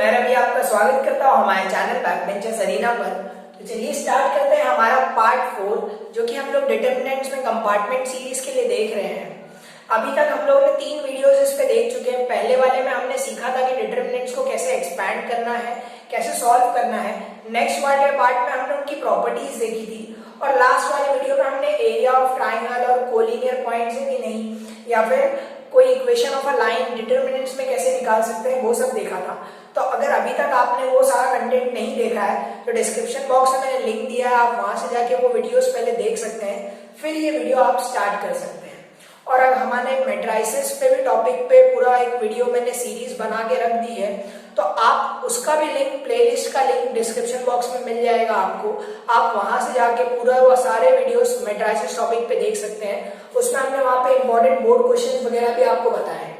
मैं रवि आपका स्वागत करता हूँ हमारे चैनल बैकबेंचर्स अरीना पर। तो चलिए स्टार्ट करते हैं हमारा पार्ट 4, जो कि हम लोग डिटरमिनेंट्स में कंपार्टमेंट सीरीज के लिए देख रहे हैं। अभी तक हम लोगों ने 3 वीडियोस इस पे देख चुके हैं। पहले वाले में हमने सीखा था कि डिटरमिनेंट्स को कैसे एक्सपैंड करना है, कैसे सॉल्व करना है। नेक्स्ट वाले पार्ट में हमने उनकी प्रॉपर्टीज देखी थी, और लास्ट वाले वीडियो में हमने एरिया ऑफ ट्राइंगल और कोलिनियर पॉइंट्स ही नहीं, या फिर कोई equation of a line determinants में कैसे निकाल सकते हैं, वो सब देखा था। तो अगर अभी तक आपने वो सारा कंटेंट नहीं देखा है तो डिस्क्रिप्शन बॉक्स में मैंने लिंक दिया है, आप वहां से जाके वो वीडियोस पहले देख सकते हैं, फिर ये वीडियो आप स्टार्ट कर सकते हैं। और अब हमारे मैट्रिसेस पे भी टॉपिक पे पूरा एक वीडियो मैंने सीरीज बना के रख दी है, तो आप उसका भी लिंक, प्लेलिस्ट का लिंक डिस्क्रिप्शन बॉक्स में मिल जाएगा आपको। आप वहां से जाके पूरा वो सारे वीडियोस मैट्रिसेस टॉपिक पे देख सकते हैं। उसमें हमने वहां पे इंपॉर्टेंट बोर्ड क्वेश्चन वगैरह भी आपको बताए हैं।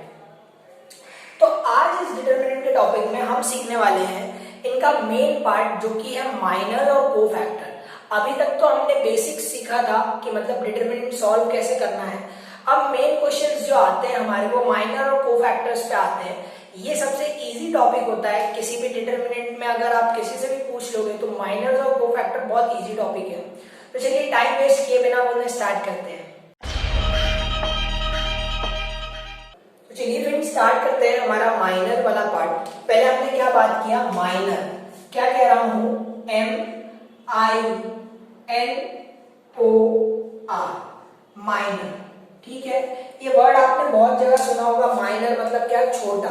तो आज इस डिटरमिनेंट के टॉपिक में हम सीखने वाले हैं इनका मेन पार्ट, जो कि है माइनर और कोफैक्टर। अभी तक तो हमने बेसिक सीखा था कि मतलब डिटरमिनेंट सॉल्व कैसे करना है। अब मेन क्वेश्चंस जो आते हैं हमारे, वो माइनर और कोफैक्टर्स पे आते हैं। ये सबसे इजी टॉपिक होता है किसी भी डिटरमिनेंट में। अगर आप किसी से भी पूछ लोगे तो माइनर और कोफैक्टर बहुत इजी टॉपिक है। तो चलिए टाइम वेस्ट किए बिना बोलने स्टार्ट करते हैं। तो चलिए फिर स्टार्ट करते हैं हमारा माइनर वाला पार्ट। पहले हमने क्या बात किया, माइनर क्या कह रहा हूं, MINOR, माइनर। ठीक है, ये वर्ड आपने बहुत जगह सुना होगा। माइनर मतलब क्या, छोटा।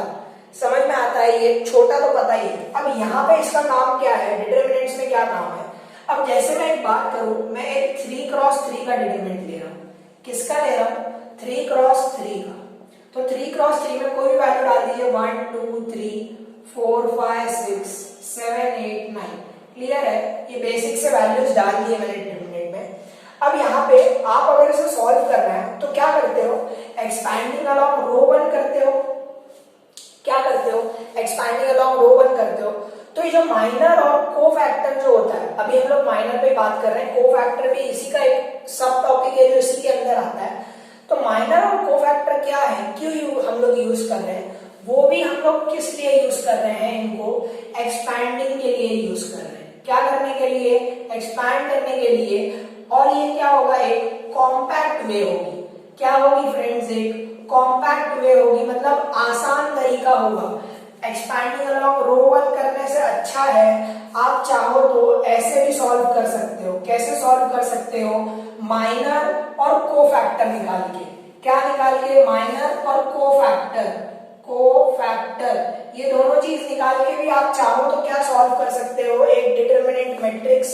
समझ में आता है, ये छोटा तो पता ही है। अब यहाँ पे इसका काम क्या है, डिटरमिनेंट्स में क्या काम है। अब जैसे मैं एक बात करूं, मैं एक 3x3 का डिटरमिनेंट ले रहा हूं। किसका ले रहा हूं, 3x3 का। तो 3x3 में कोई भी वैल्यू डाल दीजिए, 1 2 3 4 5 6 7 8 9। क्लियर है, ये बेसिक से वैल्यूज डाल दिए मैंने डिटरमिनेंट में। अब यहाँ पे आप अगर इसे सॉल्व कर रहे हैं तो क्या करते हो, एक्सपैंडिंग अलोंग रो 1 करते हो। क्या करते हो, एक्सपैंडिंग अलोंग रो 1 करते हो। तो ये जो माइनर और कोफैक्टर जो होता है, अभी हम लोग माइनर पे बात कर रहे हैं, कोफैक्टर भी इसी का एक सब टॉपिक है जो इसी के अंदर आता है। तो माइनर और कोफैक्टर क्या है, क्यों हम लोग यूज कर रहे हैं, वो भी हम लोग किस लिए यूज कर रहे हैं, इनको एक्सपैंडिंग के लिए यूज कर रहे हैं। क्या करने के लिए, एक्सपैंड करने के लिए। और ये क्या होगा, एक कॉम्पैक्ट वे होगी। क्या होगी फ्रेंड्स, एक कॉम्पैक्ट वे होगी, मतलब आसान तरीका होगा। एक्सपैंडिंग अलोंग रो 1 करने से अच्छा है, आप चाहो तो ऐसे भी सॉल्व कर सकते हो। कैसे सॉल्व कर सकते हो, माइनर और कोफैक्टर निकाल के। क्या निकाल के, माइनर और कोफैक्टर। कोफैक्टर ये दोनों चीज निकाल के भी आप चाहो तो क्या सॉल्व कर सकते हो, एक डिटरमिनेंट मैट्रिक्स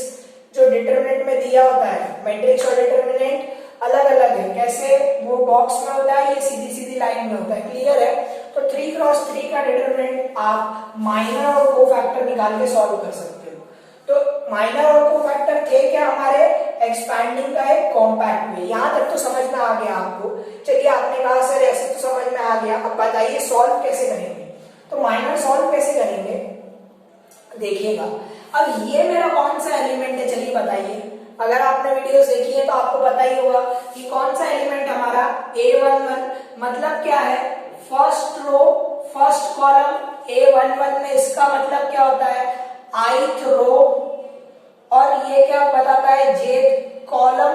जो डिटरमिनेंट में दिया होता है। मैट्रिक्स और डिटरमिनेंट अलग अलग है। कैसे, वो बॉक्स में होता है, ये सीधी सीधी लाइन में होता है। क्लियर है, तो 3x3 का डिटरमिनेंट आप माइनर और कोफैक्टर निकाल के सॉल्व कर सकते हो। तो माइनर और कोफैक्टर थे क्या हमारे, एक्सपैंडिंग का एक कॉम्पैक्ट वे। यहां तक तो समझ में आ गया आपको। चलिए, आपने कहा सर ऐसे तो समझ में आ गया, अब बताइए सॉल्व कैसे करेंगे। तो माइनर सॉल्व कैसे करेंगे, देखिएगा। अब ये मेरा कौन सा एलिमेंट है, चलिए बताइए। अगर आपने वीडियोस देखी है तो आपको पता ही होगा कि कौन सा एलिमेंट हमारा, A11। मतलब क्या है, first row first column. A11 में इसका मतलब क्या होता है, ith रो। और ये क्या बताता है, jth कॉलम।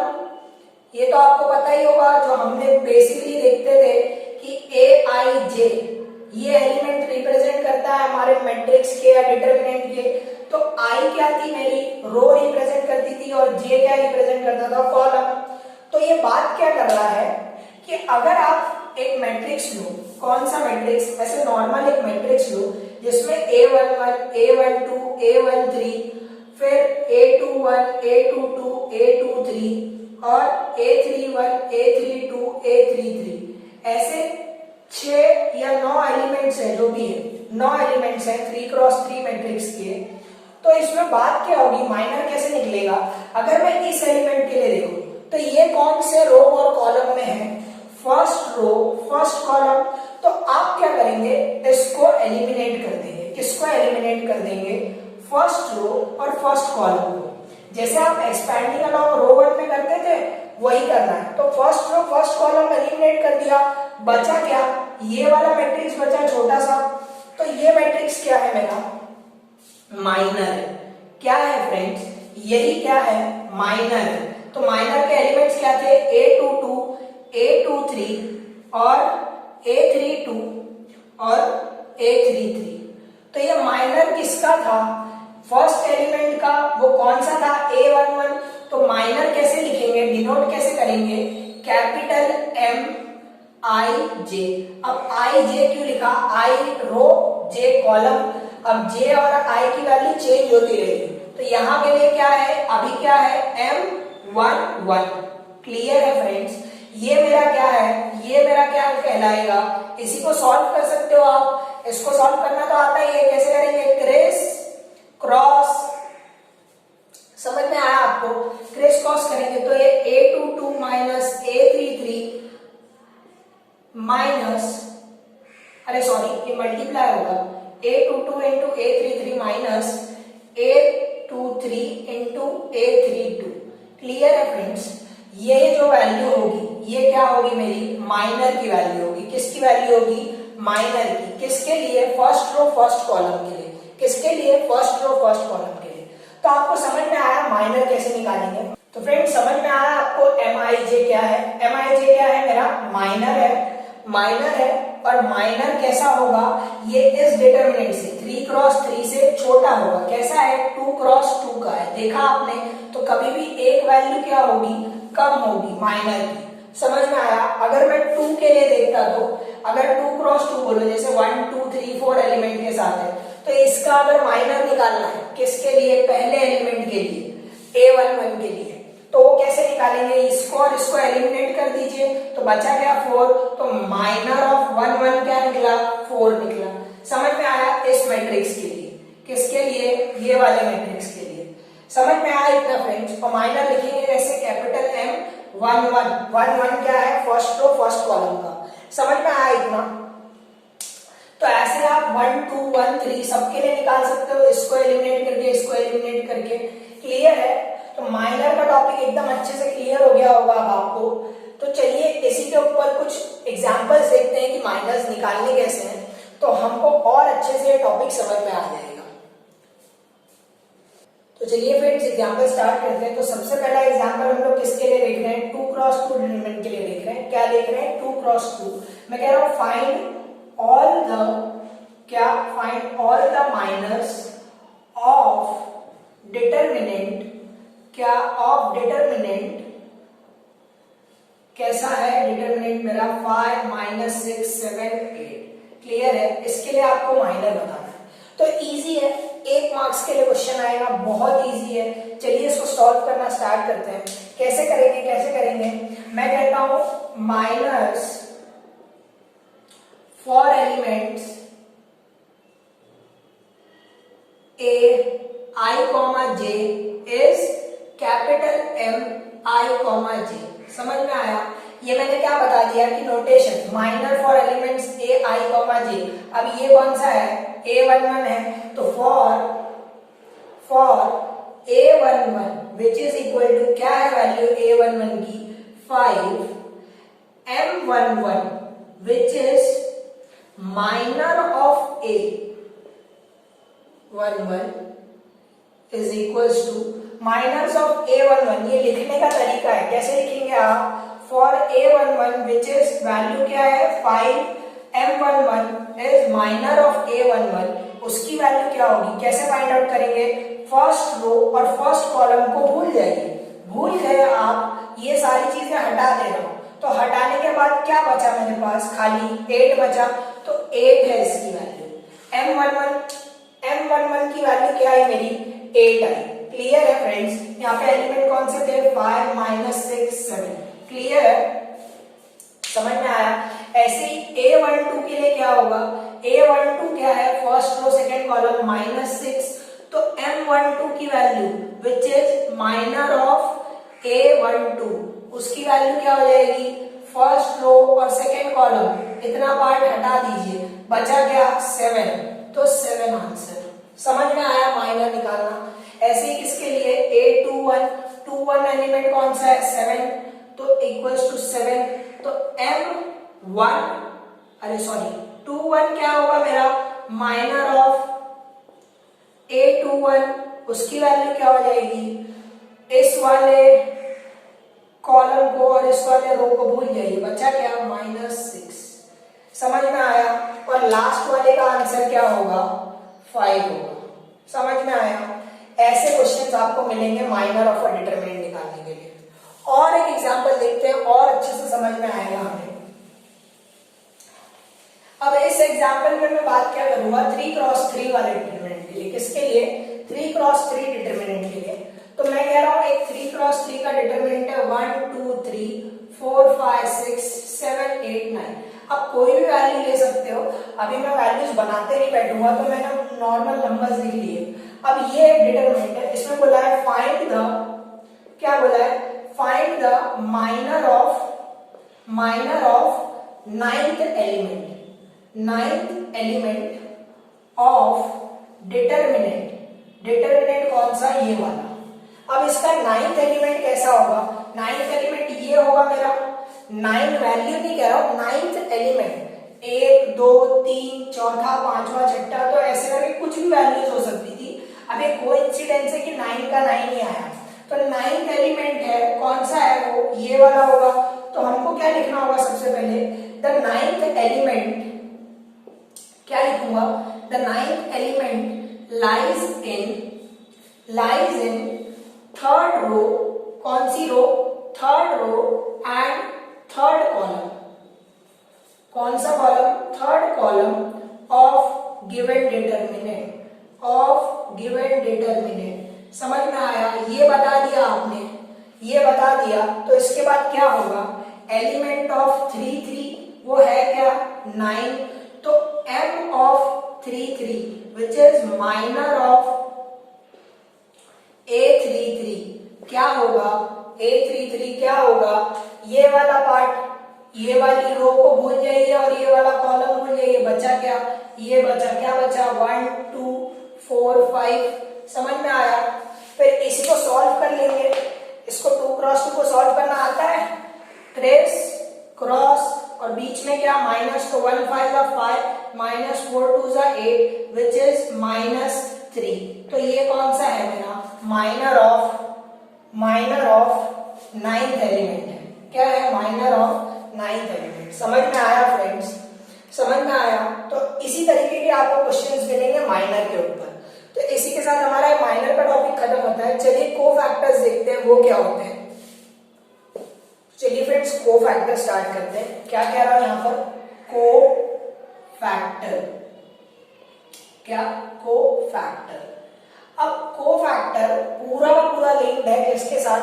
ये तो आपको पता ही होगा, जो हमने बेसिकली देखते थे कि Aij ये एलिमेंट रिप्रेजेंट करता है हमारे मैट्रिक्स के या डिटरमिनेंट के। तो आई क्या थी मेरी, रो रिप्रेजेंट करती थी, और जे क्या रिप्रेजेंट करता था, कॉलम। तो ये बात क्या कर रहा है कि अगर आप एक मैट्रिक्स लो, कौन सा मैट्रिक्स, ऐसे नॉर्मल एक मैट्रिक्स लो जिसमें A11 A12 A13 फिर A21 A22 A23 और A31 A32 A33, ऐसे 6 या 9 एलिमेंट्स है, जो भी है 9 एलिमेंट्स है 3x3 मैट्रिक्स के। तो इसमें बात क्या होगी, माइनर कैसे निकलेगा। अगर मैं इस एलिमेंट के लिए देखूं तो ये कौन से रो और कॉलम में है, फर्स्ट रो फर्स्ट कॉलम। तो आप क्या करेंगे, इसको एलिमिनेट कर देंगे। किसको एलिमिनेट कर देंगे, फर्स्ट रो और फर्स्ट कॉलम को। जैसे आप एक्सपैंडिंग अलोंग रो 1 में करते थे, वही करना है। तो first row first column eliminate कर दिया, बचा क्या, ये वाला मैट्रिक्स बचा छोटा सा, तो ये मैट्रिक्स क्या है मेरा, माइनर है। क्या है फ्रेंड्स, यही क्या है, माइनर है। तो माइनर के एलिमेंट्स क्या थे, A22, A23 और A32 और A33। तो ये माइनर किसका था, फर्स्ट एलिमेंट का, वो कौन सा था, A11। तो माइनर कैसे लिखेंगे, डिनोट कैसे करेंगे, कैपिटल M I J। अब I J क्यों लिखा, I रो J कॉलम। अब J और I की वैल्यू चेंज होती रहेगी, तो यहां के लिए क्या है, अभी क्या है, M11। क्लियर है फ्रेंड्स, ये मेरा क्या है, ये मेरा क्या कहलाएगा, इसी को सॉल्व कर सकते हो आप। इसको सॉल्व करना तो आता ही है, कैसे करेंगे, क्रिस क्रॉस, समझ में आया आपको, क्रिस क्रॉस करेंगे तो ये A22 माइनस A33 माइनस, अरे सॉरी ये मल्टीप्लाई होगा, A22 into A33 minus A23 into A32। Clear है फ्रेंड्स, ये जो वैल्यू होगी ये क्या होगी, मेरी माइनर की वैल्यू होगी। किसकी वैल्यू होगी, माइनर की। किसके लिए, फर्स्ट रो फर्स्ट कॉलम के लिए। किसके लिए, फर्स्ट रो फर्स्ट कॉलम के लिए। तो आपको समझ में आया माइनर कैसे निकालेंगे। तो फ्रेंड्स समझ में आया आपको MIJ क्या है, MIJ क्या है, मेरा माइनर है, माइनर है। और माइनर कैसा होगा, ये इस डिटरमिनेंट से 3 क्रॉस 3 से छोटा होगा। कैसा है, 2 क्रॉस 2 का है, देखा आपने। तो कभी भी एक वैल्यू क्या होगी, कम होगी माइनर की। समझ में आया। अगर मैं 2 के लिए देखता, तो अगर 2 क्रॉस 2 बोलो, जैसे 1 2 3 4 एलिमेंट के साथ है, तो इसका अगर माइनर निकालना है, किसके लिए, पहले एलिमेंट के लिए, A11 के लिए, तो वो कैसे निकालेंगे, इसको और इसको एलिमिनेट कर दीजिए, तो बचा क्या, 4। तो माइनर ऑफ 1 1 क्या निकला, 4 निकला। समझ में आया, इस मैट्रिक्स के लिए। किसके लिए, ये वाले मैट्रिक्स के लिए। समझ में आया इतना फ्रेंड्स। और माइनर लिखेंगे कैसे, कैपिटल M11 क्या है, फर्स्ट रो फर्स्ट कॉलम का। समझ में आया इतना। तो ऐसे आप 1 2 1 3 सबके लिए निकाल सकते हो, इसको एलिमिनेट करके, इसको एलिमिनेट करके। क्लियर है। तो माइनर का टॉपिक एकदम अच्छे से क्लियर हो गया होगा अब आपको। तो चलिए इसी के ऊपर कुछ एग्जांपल्स देखते हैं कि माइनर्स निकालने कैसे हैं, तो हमको और अच्छे से ये टॉपिक समझ में आ जाएगा। तो चलिए फ्रेंड्स एग्जांपल स्टार्ट करते हैं। तो सबसे पहला एग्जांपल हम लोग किसके लिए देख रहे हैं, 2 क्रॉस 2 डिटरमिनेंट के लिए देख रहे हैं। क्या देख रहे हैं, 2 क्रॉस 2। मैं कह रहा हूं फाइंड ऑल द, क्या, find all the minors of determinant, क्या, ऑफ डिटरमिनेंट। कैसा है डिटरमिनेंट मेरा, 5 -6 7 8। क्लियर है। इसके लिए आपको माइनर बताना है। तो इजी है, 1 मार्क्स के लिए क्वेश्चन आएगा, बहुत इजी है। चलिए इसको सॉल्व करना स्टार्ट करते हैं। कैसे करेंगे, कैसे करेंगे, मैं कहता हूं minors for elements A I, J is capital M I, J। समझ में आया। ये मैंने क्या बता दिया कि notation minor for elements A I, J। अब ये कौन सा है, A11 है। तो for A11 which is equal to, क्या है वैल्यू A11 की, 5, M11 which is minor of A11 is equals to minors of A11। ये लिखने का तरीका है, कैसे लिखेंगे आप, for A11 which is value क्या है, 5, M11 is minor of A11, उसकी वैल्यू क्या होगी, कैसे फाइंड आउट करेंगे, फर्स्ट रो और फर्स्ट कॉलम को भूल जाइए। भूल गए आप, ये सारी चीजें हटा दे रहा हूं। तो हटाने के बाद क्या बचा मेरे पास, खाली 8 बचा। तो 8 है इसकी वैल्यू। M11 की वैल्यू क्या है मेरी, 8 आई। क्लियर है फ्रेंड्स। यहाँ पे एलिमेंट कौन से थे, 5 -6 7। क्लियर है, समझ में आया। ऐसे ही A12 के लिए क्या होगा, A12 क्या है, फर्स्ट रो सेकंड कॉलम -6। तो M12 की value which is minor of A12, उसकी वैल्यू क्या हो जाएगी, फर्स्ट रो और सेकंड कॉलम, इतना पार्ट हटा दीजिए, बचा क्या 7। तो 7 आंसर। समझ में आया माइनर निकालना। ऐसे ही किसके लिए, A21 एलिमेंट कौन सा है, 7, तो इक्वल्स टू 7। तो M1, अरे सॉरी 21 क्या होगा मेरा, माइनर ऑफ A21, उसकी वैल्यू क्या हो जाएगी, इस वाले कॉलम को और इस वाले रो को भूल जाइए, बचा क्या -6। समझ में आया। और लास्ट वाले का आंसर क्या होगा 5 होगा। समझ में आया। ऐसे क्वेश्चंस आपको मिलेंगे माइनर ऑफ अ डिटरमिनेंट निकालने के लिए। और एक एग्जांपल देखते हैं और अच्छे से समझ में आएगा हमें। अब इस एग्जांपल में मैं बात क्या करूंगा 3x3 वाले डिटरमिनेंट के लिए। किसके लिए 3x3 डिटरमिनेंट के लिए। तो मैं कह रहा हूं एक 3x3 का डिटरमिनेंट है 1 2 3 4 5 6 7 8 9। अब कोई भी वैल्यू ले सकते हो। अभी मैं वैल्यूज बनाते नहीं बैठूंगा, तो मैंने नॉर्मल नंबर्स लिख लिए। अब ये एक डिटरमिनेंट है, इसमें बोला है फाइंड द, क्या बोला है, find the minor of ninth element of determinant. Determinant कौन सा, ये वाला। अब इसका नाइन्थ एलिमेंट कैसा होगा, नाइन्थ एलिमेंट ये होगा मेरा, 9 वैल्यू नहीं कह रहा हूं, नाइन्थ एलिमेंट 1 2 3 चौथा पांचवा छठा, तो ऐसे करके कुछ भी वैल्यूज हो सकती थी। अब एक कोइंसिडेंस है कि 9 का 9 ही आया, तो नाइन्थ एलिमेंट है, कौन सा है वो, ये वाला होगा। तो हमको क्या लिखना होगा सबसे पहले, द नाइन्थ एलिमेंट, क्या लिखूंगा, the ninth element lies in third row, कौन सी row, third row and third column, कौन सा column, third column of given determinant. समझ में आया। ये बता दिया आपने, ये बता दिया, तो इसके बाद क्या होगा, एलिमेंट ऑफ 3 3 वो है क्या 9, तो m of 3 3 which is minor of A33 क्या होगा, A33 क्या होगा, ये वाला पार्ट, ये वाली रो को भूल जाइए और ये वाला कॉलम भूल जाइए, बचा क्या, ये बचा, क्या बचा 1 2 4 5। समझ में आया। फिर इसी को सॉल्व कर लेंगे। इसको 2x2 को सॉल्व करना आता है, ट्रेस क्रॉस और बीच में क्या माइनस, तो 1 5 5 माइनस 4 2 8 विच इज -3। तो ये कौन सा है मेरा, माइनर ऑफ नाइन्थ एलिमेंट है। क्या है, माइनर ऑफ नाइन्थ एलिमेंट। समझ में आया फ्रेंड्स, समझ में आया। तो इसी तरीके के आपको क्वेश्चंस मिलेंगे माइनर के ऊपर। तो इसी के साथ हमारा माइनर का टॉपिक खत्म होता है। चलिए कोफैक्टर्स देखते हैं, वो क्या होते हैं। चलिए फ्रेंड्स कोफैक्टर स्टार्ट करते हैं। क्या कह रहा हूं यहां पर, कोफैक्टर, क्या, कोफैक्टर। अब कोफैक्टर पूरा का पूरा लिंक्ड है किसके साथ,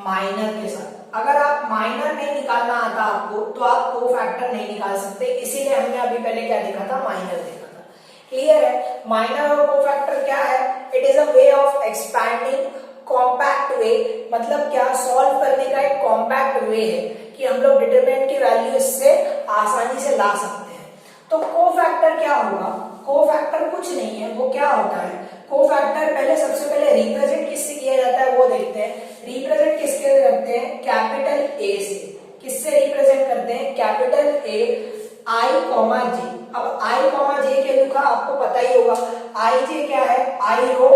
माइनर के साथ। अगर आप माइनर नहीं निकालना आता आपको, तो आप कोफैक्टर नहीं निकाल सकते। इसीलिए हमने अभी पहले क्या देखा था, माइनर देखा था। क्लियर है। माइनर और कोफैक्टर क्या है, it is a way of expanding compact way, मतलब क्या, सॉल्व करने का एक कॉम्पैक्ट वे है कि हम लोग डिटरमिनेंट की वैल्यू इससे आसानी से ला सकते हैं। तो कोफैक्टर क्या होगा, कोफैक्टर कुछ नहीं है, वो क्या होता है, कोफैक्टर पहले सबसे पहले रिप्रेजेंट किससे किया जाता है वो देखते हैं। रिप्रेजेंट किसके करते हैं, कैपिटल ए से। किससे रिप्रेजेंट करते हैं, कैपिटल ए आई कॉमा जे। अब आई कॉमा जे के लिखा आपको पता ही होगा, आई जे क्या है, आई रो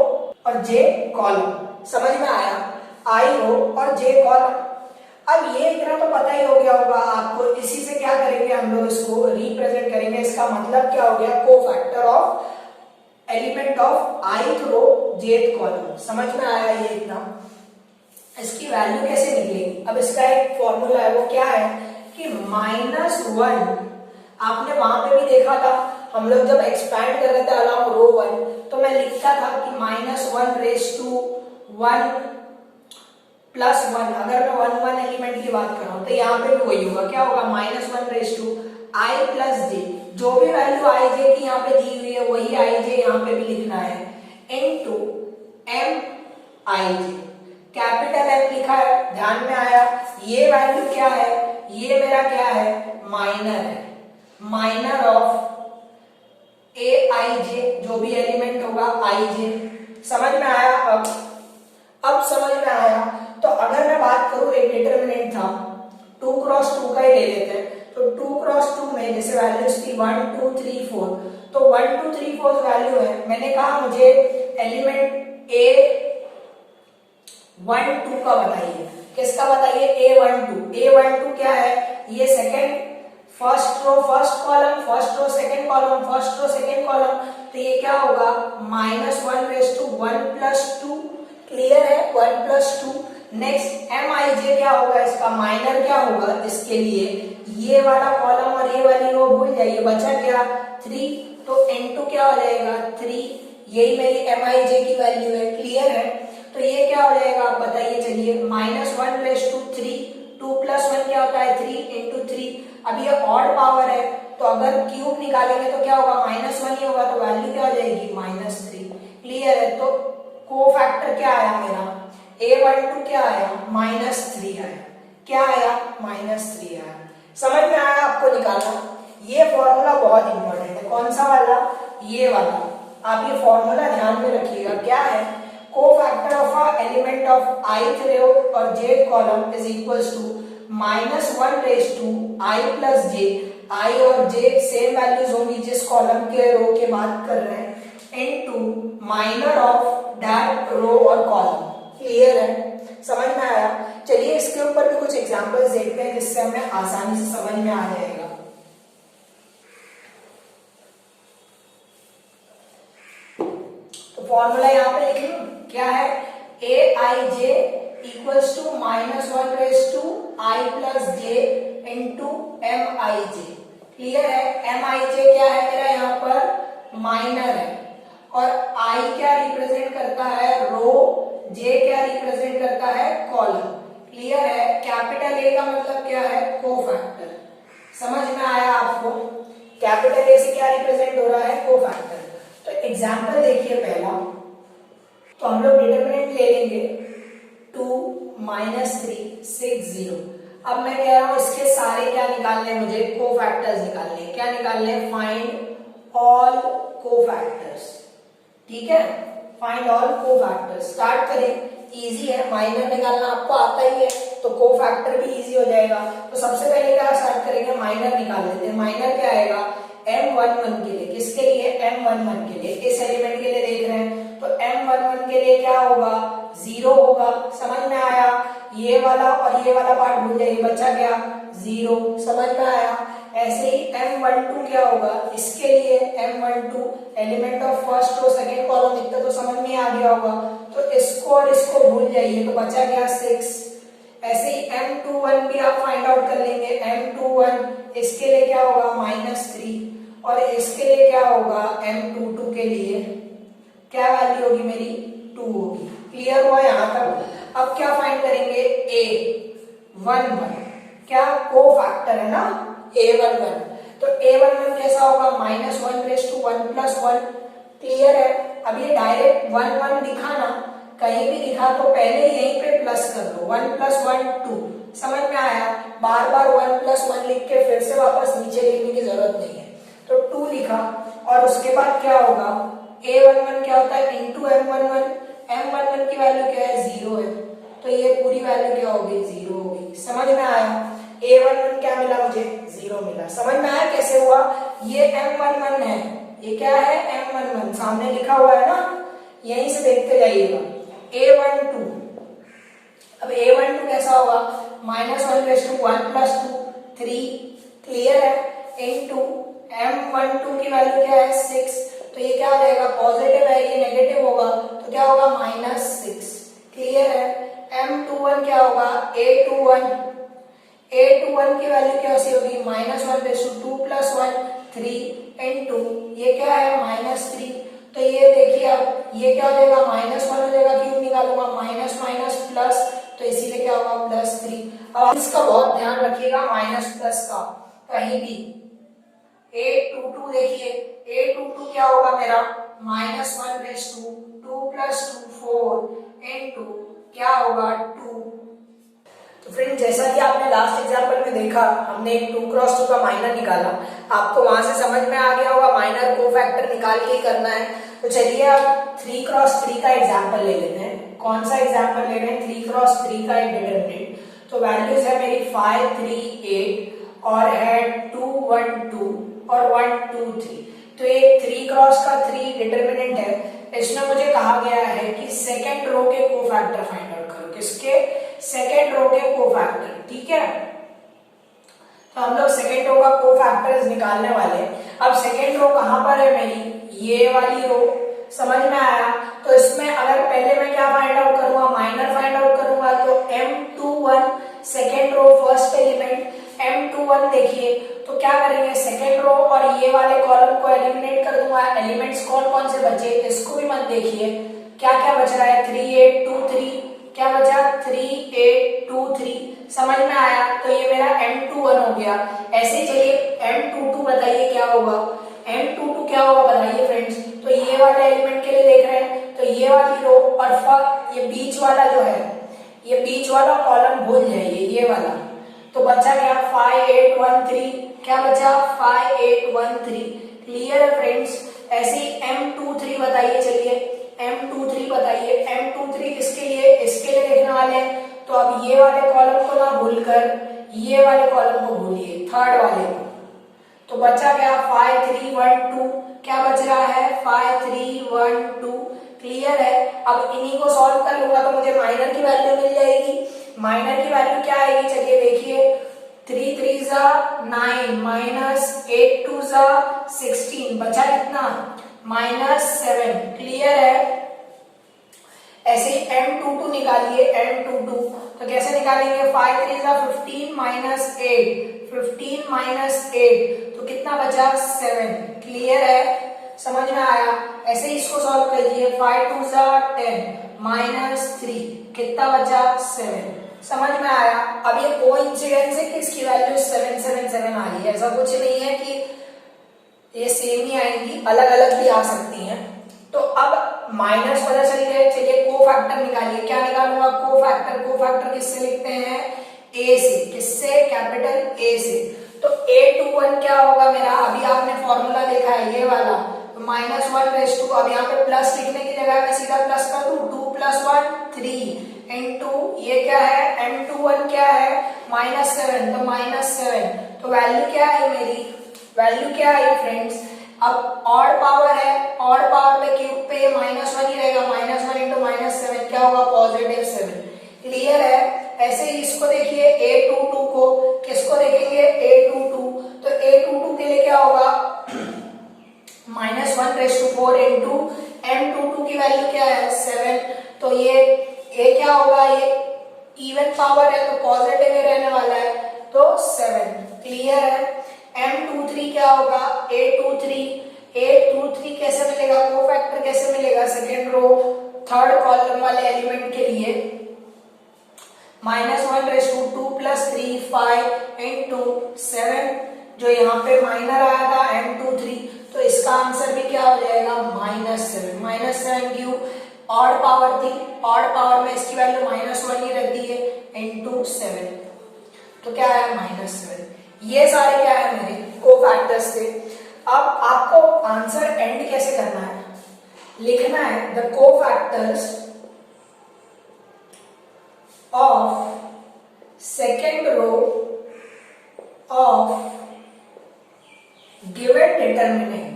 और जे कॉलम। समझ में आया, आई रो और जे कॉलम। अब ये इतना तो पता ही हो गया होगा आपको। इसी से क्या करेंगे हम लोग, इसको रिप्रेजेंट करेंगे। इसका मतलब क्या हो गया, cofactor of element of ith row jth column. समझ में आया ये इतना। इसकी वैल्यू कैसे निकलेगी, अब इसका एक फॉर्मूला है, वो क्या है कि -1। आपने वहां पे भी देखा था, हम लोग जब एक्सपैंड कर रहे थे अलॉन्ग रो 1, तो मैं लिखता था कि -1 रेज़ टू 1 प्लस 1। अगर मैं 1 1 एलिमेंट की बात कर रहा हूं, तो यहाँ पे भी वही होगा, क्या होगा, -1 रेज़ टू आई प्लस जे। जो भी वैल्यू आई जे की यहाँ पे दी हुई है, वही आई जे यहाँ पे भी लिखना है, इनटू एम आई जे। कैपिटल एम लिखा है, ध्यान में आया। ये वैल्यू क्या है, ये मेरा क्या है, माइनर है, माइनर ऑफ ए आई जे, जो भी एलिमेंट होगा आई जे। समझ में आया। अब समझ में आया। तो अगर मैं बात करूं, एक डिटरमिनेंट था 2x2 का ही ले लेते हैं। तो 2x2 में जैसे वैल्यूज थी थी 1 2 3 4, तो 1 2 3 4 वैल्यू है। मैंने कहा मुझे एलिमेंट ए 1 2 का बताइए। किसका बताइए? A12 क्या है? ये second first row first column, first row second column, first row second column, तो ये क्या होगा? -1 + 1 + 2। क्लियर है? 1 + 2। नेक्स्ट Mij क्या होगा? इसका माइनर क्या होगा इसके लिए? ये वाला कॉलम और ये वाली रो भूल जाइए, बचा क्या? 3, तो n2 क्या हो जाएगा? 3। यही मेरी Mij की वैल्यू है। क्लियर है? तो ये क्या हो जाएगा आप बताइए। चलिए -1 + 2 3, 2 + 1 क्या होता है? 3 × 3। अब ये ऑड पावर है, तो अगर क्यूब निकालेंगे तो क्या होगा? -1 ही होगा, तो वैल्यू क्या हो जाएगी? -3। क्लियर है? तो कोफैक्टर क्या आया मेरा? A12 क्या आया? -3 आया। क्या आया? -3 आया। समझ में आया आपको निकालना? ये फॉर्मूला बहुत इंपॉर्टेंट है। कौन सा वाला? ये वाला। आप ये फॉर्मूला ध्यान में रखिएगा। क्या है? Cofactor of a element of ith row और jth column is equals to -1 * I + j। I और j सेम वैल्यूज होंगी जिस कॉलम के रो के बात कर रहे हैं, into minor of that row और कॉलम। क्लियर है? समझ में आया? चलिए इसके ऊपर भी कुछ एग्जांपल्स देखते हैं जिससे हमें आसानी से समझ में आ जाएगा। तो फॉर्मूला यहाँ पे लिख लूं, क्या है? Aij equals to -1 * I + j into Mij। Clear है? Mij क्या है मेरा यहाँ पर? माइनर है। और I क्या रिप्रेजेंट करता है? रो। J क्या रिप्रेजेंट करता है? कॉलम। क्लियर है? कैपिटल A का मतलब क्या है? कोफैक्टर। समझ में आया आपको? कैपिटल A से क्या रिप्रेजेंट हो रहा है? कोफैक्टर। तो एग्जाम्पल देखिए पहला, तो हम लोग डिटरमिनेंट ले लेंगे 2 - 3 6 0। अब मैं कह रहा हूं इसके सारे क्या निकालने हैं? मुझे कोफैक्टर्स निकालने हैं। क्या निकालने हैं? Find all cofactors. ठीक है? Find all cofactors. स्टार्ट करें। इजी है, माइनर निकालना आपको आता ही है, तो कोफैक्टर भी इजी हो जाएगा। तो सबसे पहले क्या स्टार्ट करेंगे? माइनर निकाल लेते हैं। माइनर क्या आएगा? M11 के लिए। किसके लिए? M11 के लिए। इस एलिमेंट के लिए देख रहे हैं, तो M11 के लिए क्या होगा? 0 होगा। समझ में आया? ये वाला और ये वाला पार्ट भूल जाइए, बचा क्या? 0। समझ में आया? ऐसे ही M12 क्या होगा? इसके लिए M12 element of first row second column, इतना तो समझ में आ गया होगा। तो इसको और इसको भूल जाइए, तो बचा क्या? 6। ऐसे ही M21 भी आप फाइंड आउट कर लेंगे। M21 इसके लिए क्या होगा? -3। और इसके लिए क्या होगा? M22 के लिए क्या वैल्यू होगी मेरी? 2 होगी। क्लियर हुआ यहाँ तक? अब क्या फाइंड करेंगे? A11 क्या कोफैक्टर है ना? A11, तो A11 कैसा होगा? -1 * 1 + 1। क्लियर है? अब ये डायरेक्ट 1 1 दिखा ना, कहीं भी दिखा तो पहले यहीं पे प्लस कर दो। 1 + 1 2। समझ में आया? बार बार 1 + 1 लिख के फिर से वापस नीचे लिखने की जरूरत नहीं है। तो 2 लिखा, और उसके बाद क्या होगा? A11 क्या होता है? Into M11। M11 की वैल्यू क्या है? 0 है, तो ये पूरी वैल्यू क्या होगी? 0 होगी। समझ में आया? A11 क्या मिला मुझे? 0 मिला। समझ में आया कैसे हुआ? ये M11 है, ये क्या है? M11 सामने लिखा हुआ है ना, यहीं से देखते जाइएगा। A12, अब A12 कैसा होगा? -1 * 1 + 2 3। क्लियर है? इनटू M12 की वैल्यू क्या है? 6। तो ये क्या हो जाएगा? पॉजिटिव है, ये नेगेटिव होगा, तो क्या होगा? -6। क्लियर है? M21 क्या होगा? A21 की वैल्यू कैसी होगी? -1 * 2 + 1 3 इनटू ये क्या है? -3। तो ये देखिए, अब ये क्या हो जाएगा? -1 हो जाएगा, क्यूब निकालूंगा, माइनस माइनस प्लस, तो इसीलिए क्या होगा? +3। अब इसका बहुत ध्यान रखिएगा, माइनस प्लस का कहीं भी। A22 देखिए, A22 क्या होगा मेरा? -1 * 2 + 2 4 इनटू क्या होगा? 2। तो फ्रेंड, जैसा कि आपने लास्ट एग्जांपल में देखा, हमने एक 2 × 2 का माइनर निकाला। आपको वहां से समझ में आ गया होगा माइनर कोफैक्टर निकाल के करना है। तो चलिए अब 3 × 3 का एग्जांपल ले लेते हैं। कौन सा एग्जांपल ले रहे हैं? 3 × 3 का एक डिटरमिनेंट। तो वैल्यूज है मेरी 5 3 8, और है 2 1 2 और 1 2 3। तो ये 3 क्रॉस का 3 डिटर्मिनेंट है। इसमें मुझे कहा गया है कि सेकेंड रो के कोफैक्टर फाइंड आउट करो। किसके? सेकेंड रो के कोफैक्टर। ठीक है, तो हम लोग सेकेंड रो का कोफैक्टर्स निकालने वाले। अब सेकेंड रो कहां पर है मेरी? ये वाली रो। समझ में आया? तो इसमें अगर पहले मैं क्या फाइंड आउट करूंगा? माइनर फाइंड आउट करूंगा। तो M21 second row first element M21 देखिए, तो क्या करेंगे? सेकेंड रो और ये वाले कॉलम को एलिमिनेट कर दूंगा। एलिमेंट्स कौन कौन से बचे इसको भी मत देखिए, क्या क्या बच रहा है? 3 8 2 3। क्या बचा? 3 8 2 3। समझ में आया? तो ये मेरा M21 हो गया। ऐसे ही चलिए M22 बताइए क्या होगा? M22 क्या होगा बताइए फ्रेंड्स? तो ये वाले एलिमेंट के लिए देख रहे हैं, तो ये वाली रो और ये बीच वाला जो है, ये बीच वाला कॉलम भूल जाइए, ये वाला। तो बचा क्या? 5 8 1 3। क्या बचा? 5 8 1 3। क्लियर है फ्रेंड्स? ऐसे ही M23 बताइए। चलिए M23 बताइए। M23 किसके लिए? इसके लिए देखने वाले हैं। तो अब ये वाले कॉलम को ना भूलकर ये वाले कॉलम को भूलिए, थर्ड वाले को। तो बचा क्या? 5 3 1 2। क्या बच रहा है? 5 3 1 2। क्लियर है? अब इन्हीं को सॉल्व कर लूंगा तो मुझे माइनर की वैल्यू मिल जाएगी। माइनर की वैल्यू क्या आएगी? चलिए देखिए, 3 3 9 माइनस 8 2 16। बचा कितना? -7। क्लियर है? ऐसे ही M22 निकालिए। M22 तो कैसे निकालेंगे? 5 3 15 माइनस 8। 15 माइनस 8 तो कितना बचा? 7। क्लियर है? समझ में आया? ऐसे ही इसको सॉल्व कीजिए। 5 2 10 माइनस 3। कितना बचा? 7। समझ में आया? अब ये कोइंसिडेंस है कि इसकी वैल्यू 7 7 7 आ रही है। ऐसा कुछ नहीं है कि ये सेम ही आएंगी, अलग अलग भी आ सकती हैं। तो अब माइनस पता चल गया। चलिए कोफैक्टर निकालिए। क्या निकालूंगा? कोफैक्टर। कोफैक्टर किससे लिखते हैं? ए से। किससे? कैपिटल ए से। तो A21 क्या होगा मेरा? अभी आपने फॉर्मूला देखा है ये वाला। तो -1 अब यहाँ पे प्लस लिखने की जगह मैं सीधा प्लस कर दूं। 2 + 1 3 इंटू ये क्या है? M21 क्या है? -7। तो -7। तो वैल्यू क्या है मेरी? वैल्यू क्या है फ्रेंड्स? अब ऑड पावर है, ऑड पावर पे क्यूब पे ये -1 ही रहेगा। -1 इंटू -7 क्या होगा? +7। क्लियर है? ऐसे ही इसको देखिए A22 को। किसको देखेंगे? A22। तो A22 के लिए क्या होगा? -1/4 इंटू M22 की वैल्यू क्या है? 7। तो ये क्या होगा? ये इवन पावर है तो पॉजिटिव ही रहने वाला है, तो 7। क्लियर है? M23 क्या होगा? A23 कैसे मिलेगा? कोफैक्टर कैसे मिलेगा? सेकेंड रो थर्ड कॉलम वाले एलिमेंट के लिए -1/2 + 3 5 इंटू 7। जो यहाँ पे माइनर आया था M23, तो इसका आंसर भी क्या हो जाएगा? -7। -7 क्यों? ऑड पावर थी, ऑड पावर में इसकी वैल्यू -1 ही रहती है इंटू 7। तो क्या है? -7। ये सारे क्या है मेरे? कोफैक्टर्स थे। अब आपको आंसर एंड कैसे करना है? लिखना है the cofactors of second row of given determinant.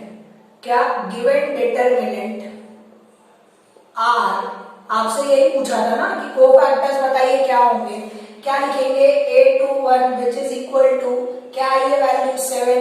क्या? गिवन डिटर्मिनेंट आर। आपसे यही पूछा था ना कि कोफैक्टर्स बताइए क्या होंगे। क्या लिखेंगे? A21 which is equal to क्या आई है? Value 7।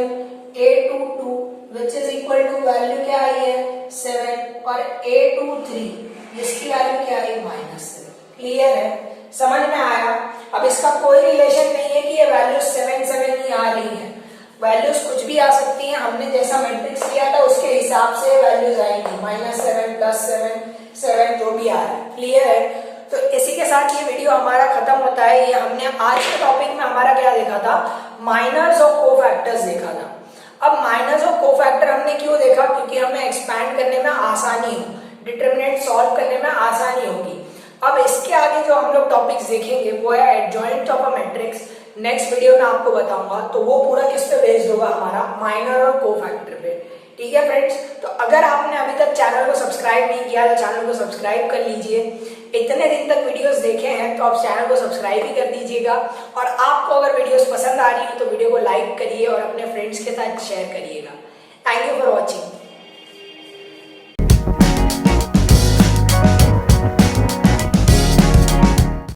A22 which is equal to value क्या आई है? 7। और A23 जिसकी वैल्यू क्या आई? -7। क्लियर है? समझ में आया? अब इसका कोई रिलेशन नहीं है कि ये वैल्यू 7 7 ही आ रही है। वैल्यूज कुछ भी आ सकती हैं। हमने जैसा मैट्रिक्स लिया था उसके हिसाब से वैल्यूज आएंगी। -7 +7 7 जो भी आ रहा है। क्लियर है? तो इसी के साथ ये वीडियो हमारा खत्म होता है। ये हमने आज के टॉपिक में हमारा क्या देखा था? माइनर्स और कोफैक्टर्स देखा था। अब माइनर्स और कोफैक्टर हमने क्यों देखा? क्योंकि हमें एक्सपैंड करने में आसानी हो, डिटरमिनेंट सॉल्व करने में आसानी होगी। अब इसके आगे जो हम लोग टॉपिक्स देखेंगे वो है adjoint of a matrix. Next video में आपको बताऊंगा। तो वो पूरा किस पे बेस्ड होगा? हमारा माइनर और कोफैक्टर पे। ठीक है फ्रेंड्स? तो अगर आपने अभी तक चैनल को सब्सक्राइब नहीं किया तो चैनल को सब्सक्राइब कर लीजिए। इतने दिन तक वीडियोस देखे हैं तो आप चैनल को सब्सक्राइब भी कर दीजिएगा, और आपको अगर वीडियोस पसंद आ रही है तो वीडियो को लाइक करिए और अपने फ्रेंड्स के साथ शेयर करिएगा। Thank you for watching.